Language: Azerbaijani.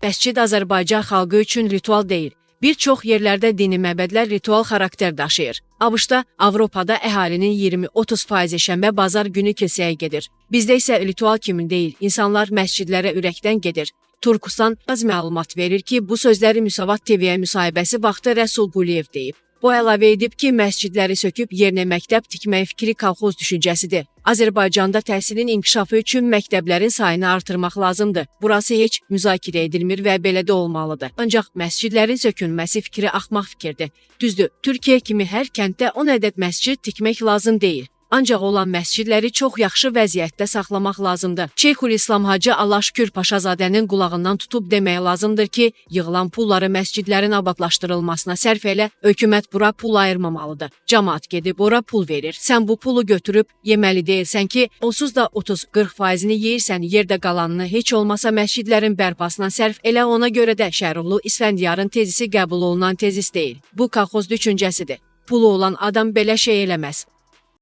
Məscid Azərbaycan xalqı üçün ritual deyil. Bir çox yerlərdə dini məbədlər ritual xarakter daşıyır. ABŞ-da, Avropada əhalinin 20-30% şənbə bazar günü kilsəyə gedir. Bizdə isə ritual kimi deyil, insanlar məscidlərə ürəkdən gedir. Turkistan az məlumat verir ki, bu sözləri Müsavat TV-yə müsahibəsi vaxtı Rəsul Quliyev deyib. O əlavə edib ki, məscidləri söküb yerinə məktəb tikmək fikri kolxoz düşüncəsidir. Azərbaycanda təhsilin inkişafı üçün məktəblərin sayını artırmaq lazımdır. Burası heç müzakirə edilmir və belə də olmalıdır. Ancaq məscidlərin sökülməsi fikri axmaq fikirdir. Düzdür, Türkiyə kimi hər kənddə 10 ədəd məscid tikmək lazım deyil. Ancaq olan məscidləri çox yaxşı vəziyyətdə saxlamaq lazımdır. Şeyxülislam Hacı Allah şükür Paşazadənin qulağından tutub demək lazımdır ki, yığılan pulları məscidlərin abadlaşdırılmasına sərf elə, hökumət bura pul ayırmamalıdır. Camaat gedib ora pul verir. Sən bu pulu götürüb yeməli deyilsən ki, onsuz da 30-40%-ni yeyirsən, yerdə qalanını heç olmasa məscidlərin bərpasına sərf elə, ona görə də Şərurlu İsfəndiyarın tezisi qəbul olunan tezis deyil. Bu kolxoz düşüncəsidir. Pulu olan adam belə şey eləməz.